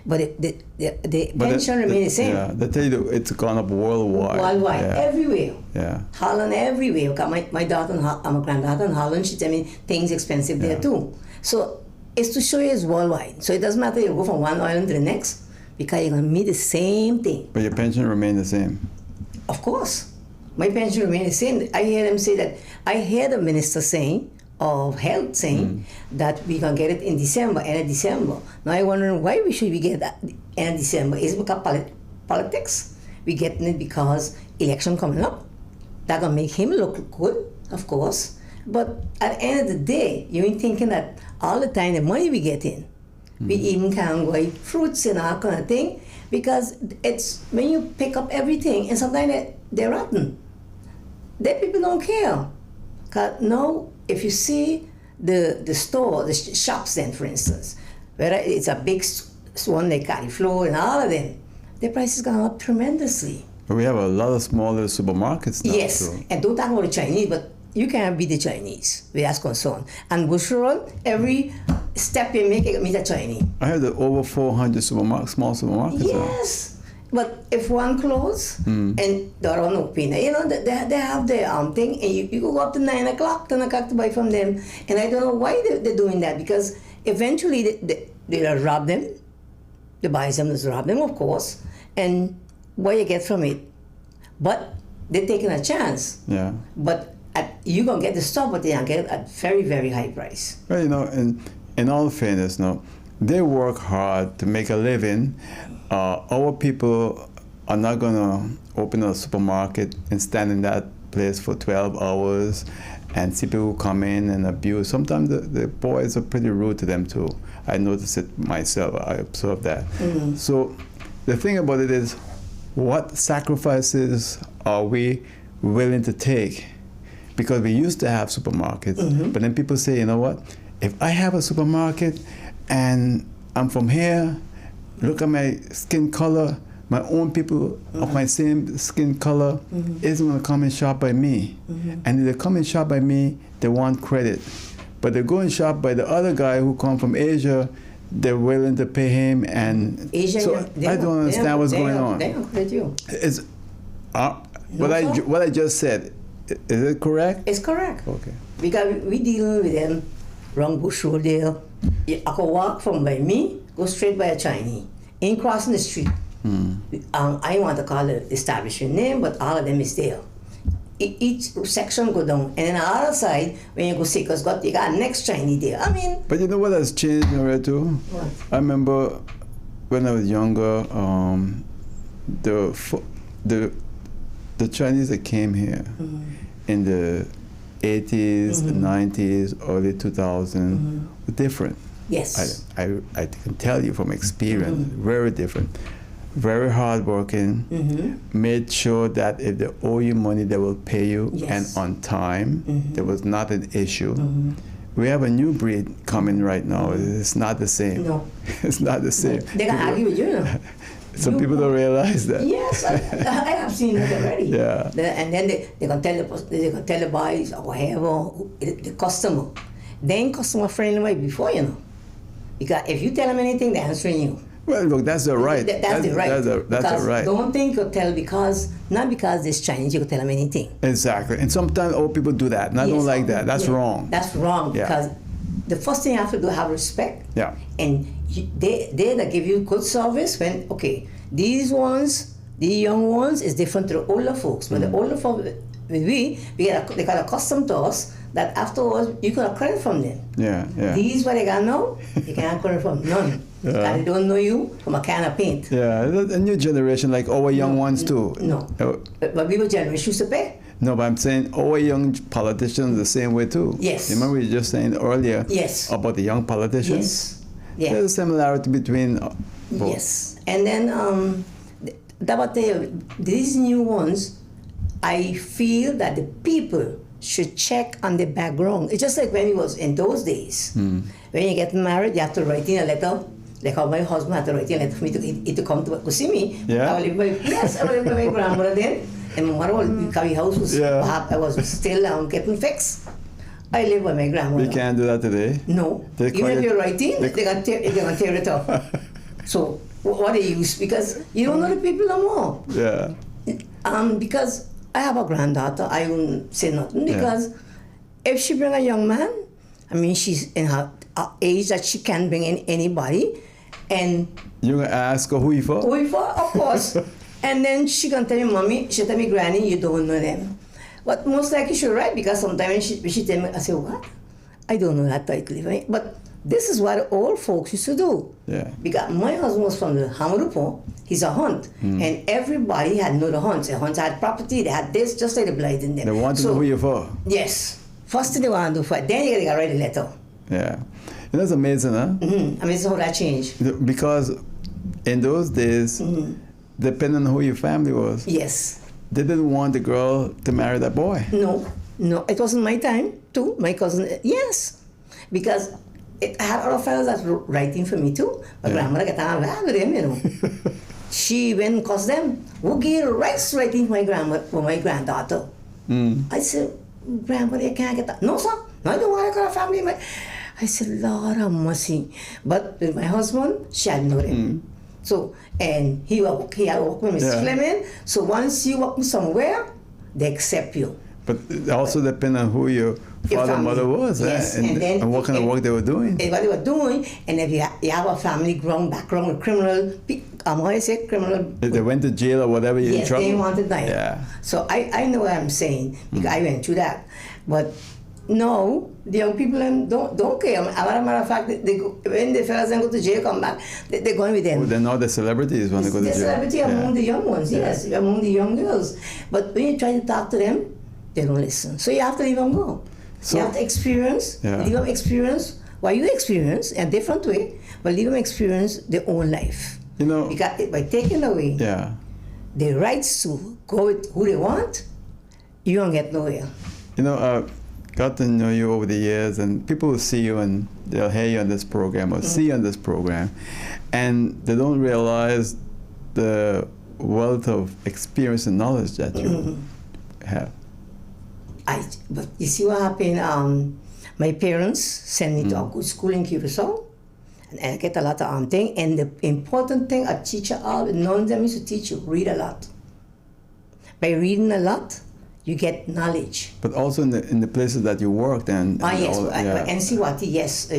But the pension remains the same. Yeah, they tell you it's gone up worldwide. Worldwide, Yeah. everywhere. Yeah. Holland, everywhere. Because my daughter, my granddaughter in Holland, she tell me things expensive there too. So it's to show you it's worldwide. So it doesn't matter you go from one island to the next, because you're going to meet the same thing. But your pension remains the same. Of course. My pension remains the same. I hear them say that. I hear the minister saying, of health saying, that we can get it in December, end of December. Now I'm wondering why we should we get that end of December. Is it because politics? We getting it because election coming up. That gonna make him look good, of course. But at the end of the day, you ain't thinking that all the time the money we get in, we even can buy fruits and all kind of thing, because it's when you pick up everything and sometimes they're rotten. That people don't care. Cause now, if you see the store, the shops then, for instance, whether it's a big one like cauliflower and all of them, the price has gone up tremendously. But we have a lot of smaller supermarkets now. Yes, So. and don't talk about the Chinese, but you can't beat the Chinese, where that's concerned. And Bush Road, every step you make, you meet a Chinese. I heard that over 400 small supermarkets now. Yes. But if one close and they're on open, you know, they have their thing, and you go up to 9 o'clock, 10 o'clock to buy from them. And I don't know why they're doing that, because eventually they'll rob them. The buyers them just rob them, of course. And what you get from it. But they're taking a chance. Yeah. But you're going to get the stuff, but they're going to get it at very, very high price. Well, you know, in all fairness, no, they work hard to make a living. Our people are not going to open a supermarket and stand in that place for 12 hours and see people come in and abuse. Sometimes the boys are pretty rude to them too. I notice it myself. I observe that. So the thing about it is, what sacrifices are we willing to take? Because we used to have supermarkets, but then people say, you know what? If I have a supermarket and I'm from here, look at my skin color, my own people of my same skin color isn't going to come and shop by me. And if they come and shop by me, they want credit. But they go and shop by the other guy who come from Asia, they're willing to pay him. And Asia, so I don't understand what's going on. They don't credit you. Is, what I just said, is it correct? It's correct. Okay. Because we dealing with them wrong Bush Road there. I could walk from by me, go straight by a Chinese. Ain't crossing the street. I want to call the establishment name, but all of them is there. Each section go down, and then on the other side, when you go see, because you got next Chinese there. I mean. But you know what has changed already too? What? I remember when I was younger, the Chinese that came here in the 80s, the 90s, early 2000s were different. Yes. I can tell you from experience, very different. Very hardworking, made sure that if they owe you money, they will pay you, and on time. There was not an issue. We have a new breed coming right now. It's not the same. No. It's not the same. They can argue with you, you know. Some people don't realize that. Yes, I have seen it already. Yeah. And then they can tell the boys or whatever, the customer. They ain't customer friendly way before, you know. Because if you tell them anything, they're answering you. Well, look, that's the right. That's the right. That's the right. Don't think you'll tell not because this Chinese, you can tell them anything. Exactly. And sometimes old people do that, and I don't like that. That's wrong. That's wrong, Yeah. because the first thing you have to do is have respect. Yeah. And they that give you good service when, okay, these young ones is different to the older folks. But the older folks, they got accustomed to us that afterwards you got a credit from them. Yeah, yeah. These what they got now, you can't credit from none. Yeah. And they don't know you from a can of paint. Yeah, a new generation, like our young ones too. No. But we were generation used to pay. No, but I'm saying our young politicians the same way too. Yes. Remember you were just saying earlier Yes. about the young politicians? Yes. Yeah. There's a similarity between both. Yes. And then these new ones, I feel that the people should check on the background. It's just like when it was in those days. When you get married, you have to write in a letter. Like how my husband had to write in a letter for me to come to see me. Yeah. I will live with my grandmother then. And my mother, the house was, I was still getting fixed. I live with my grandmother. We can't do that today. No. Even if you're writing, they're going to tear it up. So what they use? Because you don't know the people no more. Yeah. Because I have a granddaughter, I won't say nothing. Because if she bring a young man, I mean, she's in her age that she can bring in anybody. And you're going to ask her who you for? who you for? Of course. And then she can tell me, Mommy, she tell me, Granny, you don't know them. But most likely she's right, because sometimes when she tell me, I say, what? I don't know that title. But this is what old folks used to do. Yeah. Because my husband was from the Hamarupo, he's a hunt. And everybody had know the hunts. The hunts had property, they had this, just like the Blijden them. They want to know who you're for. Yes. First thing they want to do for it, then you gotta write a letter. Yeah. And that's amazing, huh? Amazing how that changed. Because in those days, depending on who your family was, Yes. they didn't want the girl to marry that boy. No, it wasn't my time too. My cousin, yes, because I had other fellows that were writing for me too. My grandmother got on with him, you know. She went and cussed them. Who gave rights writing for my granddaughter? I said, Grandmother, you can't get that. No, sir. No, I don't want to go to family. I said, Lord have mercy. But with my husband, she had known him. So, and he had worked with Mrs. Fleming. So once you work somewhere, they accept you. But it also depends on who your father and mother was, yes. and what kind of work they were doing. And what they were doing, and if you have a family background with criminal, how I say criminal. If they went to jail or whatever, you're in trouble. Yes, they wanted that. Yeah. So I know what I'm saying, because I went through that. But no, the young people don't care. As a matter of fact, when the fellas go to jail, come back, they're going with them. Well, they're not the celebrities when they go to jail. The celebrity among the young ones, yes, among the young girls. But when you try to talk to them, they don't listen. So you have to leave them go. So, you have to experience, leave them experience what you experience in a different way, but leave them experience their own life. You know, because by taking away the rights to go with who they want, you don't get nowhere. You know, got to know you over the years, and people will see you and they'll hear you on this program or see you on this program, and they don't realize the wealth of experience and knowledge that you have. But you see what happened? My parents sent me to a good school in Curacao, and I get a lot of things. And the important thing a teacher, none of them used to teach you, read a lot. By reading a lot, you get knowledge. But also in the places that you worked and yes, NCWT, yes.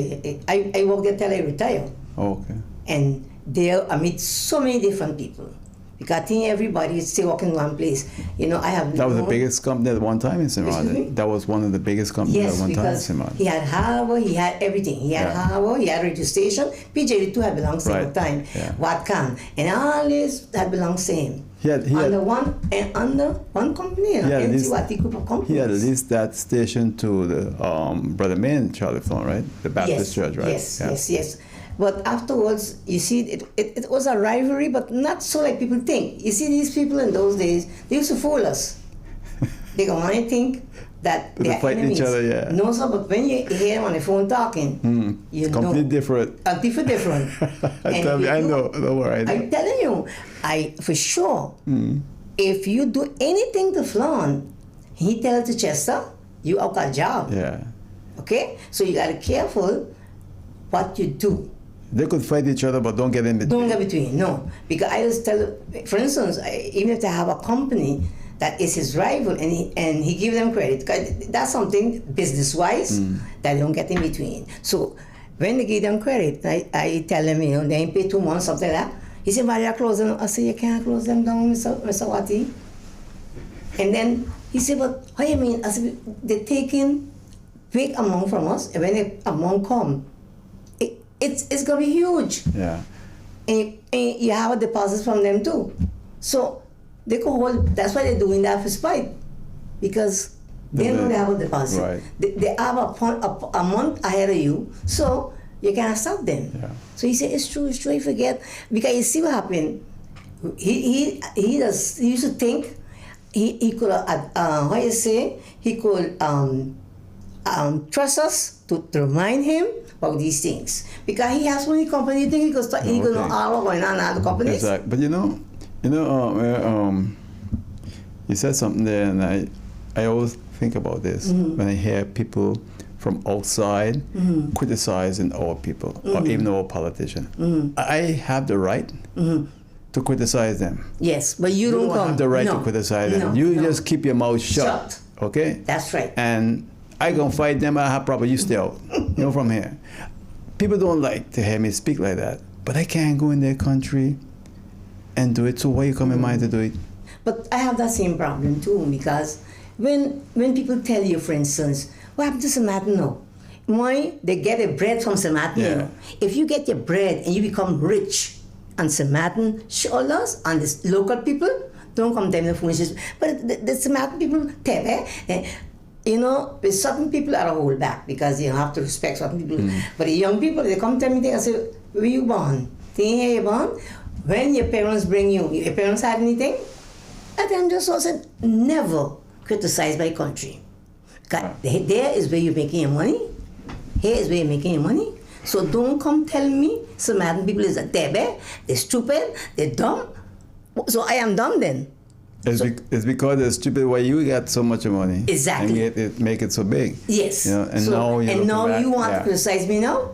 I worked there till I retired. Oh, okay. And there I meet so many different people. Because I think everybody is still working in one place. You know, I have That was the biggest company at one time in Simrad. That was one of the biggest companies at one time in Simrad. He had Harbour, he had everything. He had Harbour, he had registration. PJ2 had belonged to him at the time. Watcan. And all this had belonged to him. Under one company, NCWT group of companies. He had leased that station to the Brother Main Charlie Flown, right? The Baptist Church, right? Yes. But afterwards, you see, it was a rivalry, but not so like people think. You see, these people in those days, they used to fool us. They go on and think that they're fighting each other, No, sir, but when you hear them on the phone talking, you know. Completely different. Different. I know, don't worry. I'm telling you, for sure, if you do anything to Flan, he tells to Chester, you out a job. Yeah. Okay? So you got to be careful what you do. They could fight each other, but don't get in between. Don't get between, no. Because I just tell, for instance, even if they have a company that is his rival and he give them credit, that's something business-wise that they don't get in between. So when they give them credit, I tell them, you know, they ain't pay 2 months, something like that. He said, Maria, close them. I said, you can't close them down, Mr. Wati. And then he said, but what do you mean? I said, they're taking big amount from us, and when the amount come, it's going to be huge. Yeah. And you have a deposit from them too. So they could hold, that's why they're doing that for spite. because they know they have a deposit. Right. They have a month ahead of you, so you can't stop them. Yeah. So he said, it's true, I forget. Because you see what happened. He used to think he could, he could trust us to remind him about these things. Because he has so many companies, he could start, he could know all what's going on in other companies. Exactly. But you said something there, and I always think about this when I hear people from outside criticizing our people or even our politicians. I have the right to criticize them. Yes, but you don't have the right to criticize them. You just keep your mouth shut. Okay? That's right. And I gonna fight them. I have problem. You stay out. From here. People don't like to hear me speak like that, but I can't go in their country and do it. So why you come in mind to do it? But I have that same problem too, because when people tell you, for instance, what happened to Samartan now? Why they get a bread from Samartan? Yeah. If you get your bread and you become rich, and Samartan shoulders and the local people don't come them the foolishness. But the Samartan people tell with certain people are a hold back because you have to respect certain people. But the young people, they come tell me, they say, where you born? Think here you born? When your parents bring you, your parents had anything? And then just also never criticize my country. There is where you're making your money. Here is where you're making your money. So don't come tell me Samaritan people is they're bad, they're stupid, they're dumb. So I am dumb then. It's because they're stupid why you got so much money. Exactly. And yet make it so big. Yes. And so, now you want to criticize me now?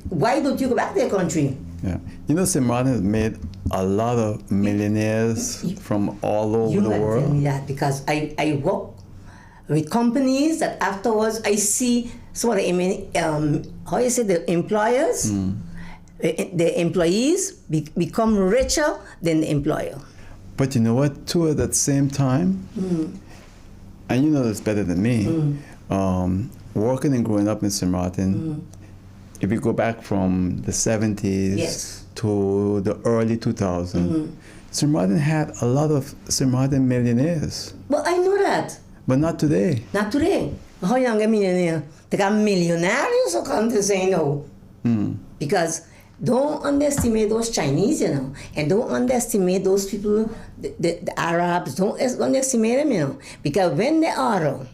Why don't you go back to your country? Yeah. Samaritan has made a lot of millionaires from all over the world. You tell me that because I work with companies that afterwards I see some of the employers, the employees become richer than the employer. But you know what, too, at that same time, and you know this better than me, working and growing up in Samartan, if you go back from the 70s to the early 2000s, Samartan had a lot of Samartan millionaires. Well, I know that. But not today. Not today. How young a millionaire? They got millionaires who come to say no. Because don't underestimate those Chinese, and don't underestimate those people, the Arabs, don't underestimate them, because when they order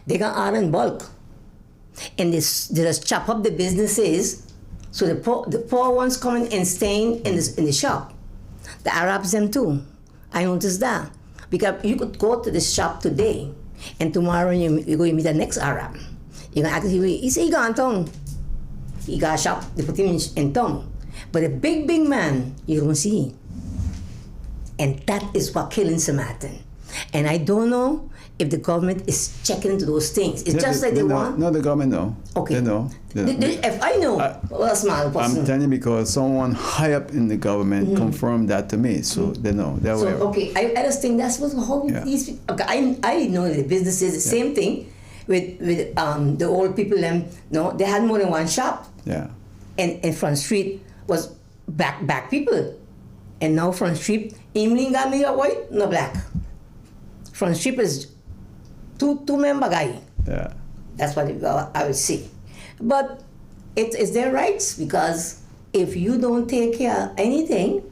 in bulk. And they just chop up the businesses, so the poor ones come in and staying in the shop. The Arabs, them too. I noticed that. Because you could go to the shop today, and tomorrow you go meet the next Arab. You're going to ask him, he say, he got tongue. He got a shop, they put him in tongue. But a big man, you don't see. And that is what killing Samartan. And I don't know if the government is checking into those things. It's just like they want. No, the government know. Okay. They know. If I know, a small person. I'm telling you because someone high up in the government confirmed that to me, so they know. They're aware. Okay, I just think that's how these people. Okay, I know the businesses the same thing with the old people. They had more than one shop. Yeah. And Front Street was black people, and now Front Street, Emeline got me a white, no black. Front Street is two member guy. Yeah. That's what I would say. But it's their rights, because if you don't take care of anything,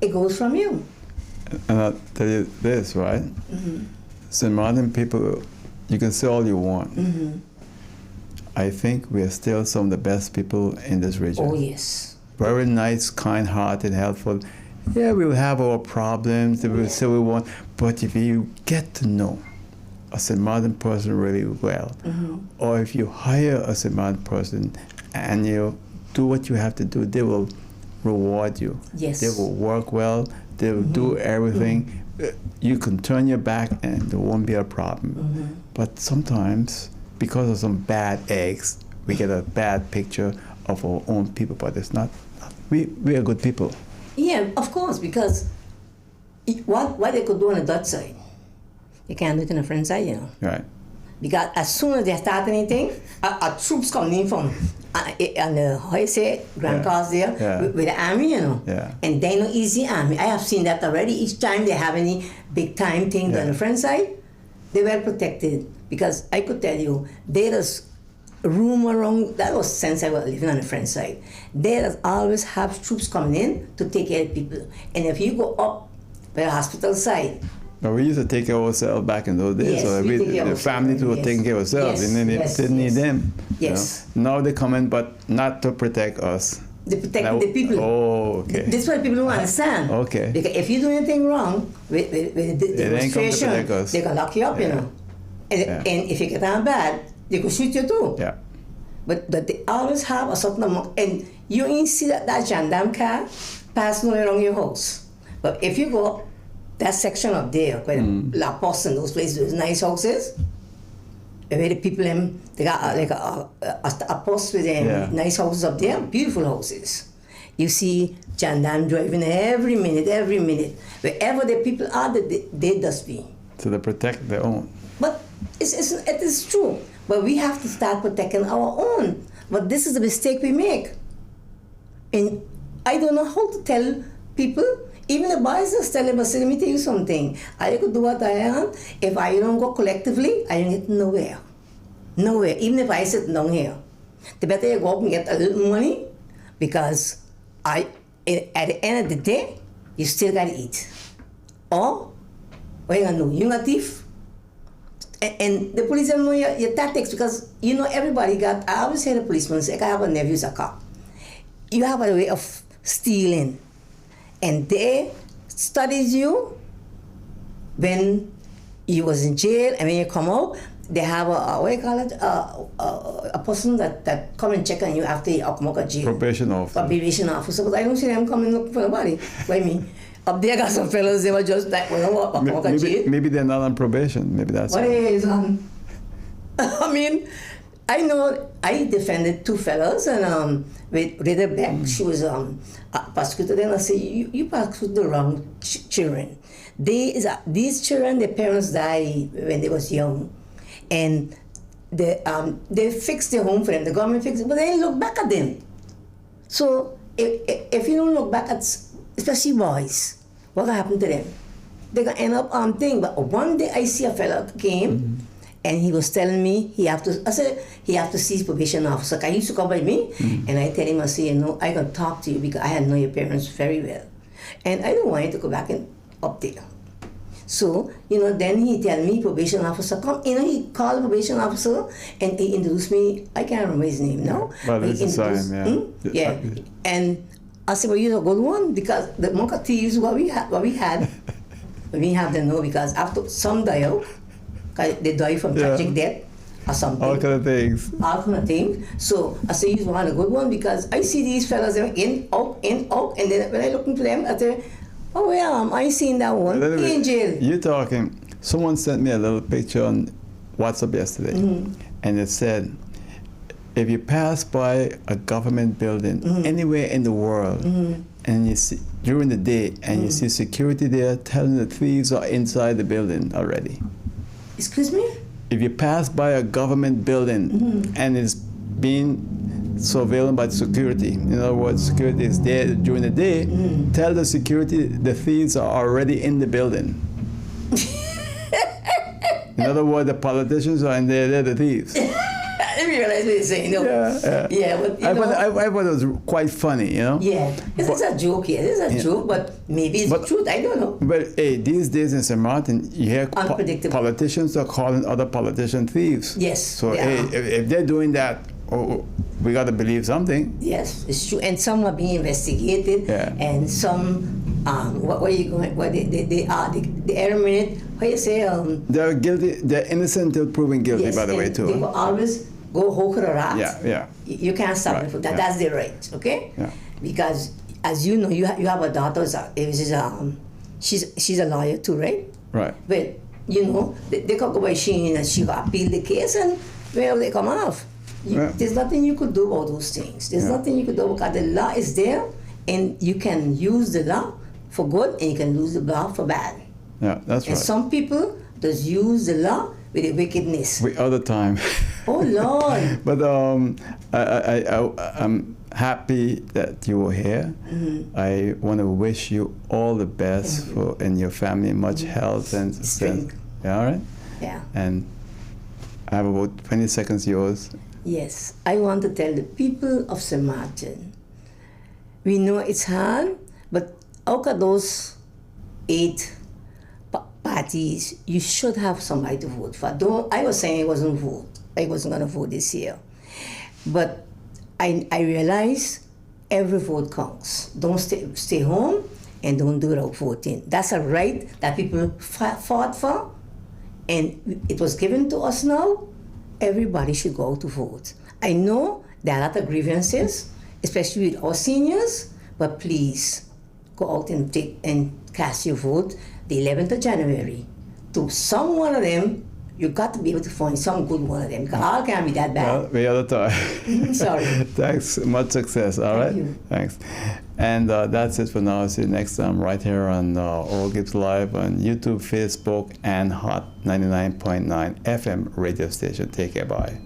it goes from you. And I'll tell you this, right? St. Martin people, you can say all you want. I think we are still some of the best people in this region. Oh, yes. Very nice, kind-hearted, helpful. Yeah, we'll have our problems, we'll say we want, but if you get to know a St. Martin person really well, or if you hire a St. Martin person and you do what you have to do, they will reward you. Yes. They will work well, they will do everything. You can turn your back and there won't be a problem. But sometimes, because of some bad eggs, we get a bad picture of our own people, but it's not. We are good people. Yeah, of course, because what they could do on the Dutch side, they can't do it on the French side, Right. Because as soon as they start anything, troops coming in from and Grand Cross there with the army, Yeah. And they know easy army. I have seen that already. Each time they have any big time thing on the French side, They were protected because I could tell you there's room around. That was since I was living on the French side. There's always have troops coming in to take care of people. And if you go up the hospital side. But we used to take care of ourselves back in those days. Yes, so we take care of the families were taking care of themselves, Yes, and then yes, they didn't need yes. them. Yes. You know? Now they come in, but not to protect us. They protect Now- the people. Oh, okay. This is what people don't understand. Okay. Because if you do anything wrong with the ain't come to demonstration, protect us. they can lock you up, you Yeah. know. And, Yeah. and if you get on bad, they could shoot you too. Yeah. But they always have a certain amount, and you ain't see that gendarme car passing around your house. But if you go up that section up there, where La Poste and those places, those nice houses, where the people they got like a post with them, Yeah. nice houses up there, beautiful houses. You see gendarme driving every minute. Wherever the people are, they just be. So they protect their own. But it is true. But we have to start protecting our own. But this is the mistake we make. And I don't know how to tell people, even the boys just tell them, let me tell you something. I could do what I am. If I don't go collectively, I don't get nowhere. Nowhere. Even if I sit down here. The better you go up and get a little money, because at the end of the day, you still gotta eat. Or, what you gonna do? You're a thief. And the police don't know your tactics, because you know everybody got. I always hear the policeman say, I have a nephew who's a cop. You have a way of stealing, and they studied you when you was in jail, and when you come out, they have a what do you call it? A person that come and check on you after you come out of jail. Probation officer. Probation officer. But I don't see them coming looking for nobody. What I mean? Up there got some fellas, they were just like, well, come out of jail. Maybe they're not on probation. Maybe that's What why. is I mean, I know I defended two fellas, and with Rita Beck, she was a prosecutor. Then I say, you prosecute the wrong children. These children, their parents died when they was young, and they fixed their home for them. The government fixed it, but they didn't look back at them. So if you don't look back at, especially boys, what happened to them? They're gonna end up on thing. But one day I see a fella came, and he was telling me he have to see his probation officer. He used to come by me, and I tell him, I say, I gotta talk to you because I had know your parents very well, and I don't want you to go back and up there. So, then he tell me, probation officer, come. He called the probation officer, and he introduced me. I can't remember his name now. Well, it's the same, yeah. Yeah, and I said, well, you're a good one, because the Monka thieves, what we had, we didn't have them know, because after some die out, they die from tragic death or something. All kind of things. All kind of things. So I say, you want a good one, because I see these fellas in, out, and then when I look into them, I say, oh, well, I seen that one. He in jail. You're talking, someone sent me a little picture on WhatsApp yesterday, and it said, if you pass by a government building anywhere in the world, and you see during the day, and you see security there telling the thieves are inside the building already. Excuse me? If you pass by a government building and it's being surveilled by security, in other words, security is there during the day, tell the security the thieves are already in the building. In other words, the politicians are in there, they're the thieves. I didn't realize what you're saying. No. Yeah. But I thought it was quite funny, Yeah, this is a joke here. This is a joke, but maybe it's the truth. I don't know. But hey, these days in St. Martin, you hear Unpredictable. Politicians are calling other politicians thieves. Yes. So hey, if they're doing that, we got to believe something. Yes, it's true. And some are being investigated, and some, what are you going? What they are the every minute. What you say? They're guilty. They're innocent until proven guilty. Yes, by the way, too. They will always go hook or rat. Yeah. You can't stop them from that. That's their right. Okay. Yeah. Because as you know, you have a daughter. She's a lawyer too, right? Right. But they could go by she and she will appeal the case, and well, they come off. There's nothing you could do about those things. There's nothing you could do, because the law is there, and you can use the law for good, and you can use the law for bad. Yeah, that's right. And some people just use the law with the wickedness. We other time. Oh Lord! But I'm happy that you were here. I want to wish you all the best and your family much health and success. Strength. Yeah, all right. Yeah. And I have about 20 seconds yours. Yes, I want to tell the people of St. Martin, we know it's hard, but out of those 8 parties, you should have somebody to vote for. I was saying I wasn't going to vote this year. But I realize every vote counts. Don't stay home and don't do it without voting. That's a right that people fought for, and it was given to us now. Everybody should go out to vote. I know there are a lot of grievances, especially with our seniors, but please go out and cast your vote the 11th of January. To some one of them, you got to be able to find some good one of them, because all can't be that bad. Well, we have the time. Sorry. Thanks. Much success. All right. Thank you. Thanks. And that's it for now. See you next time right here on Oral Gibbs Live on YouTube, Facebook, and Hot 99.9 FM radio station. Take care. Bye.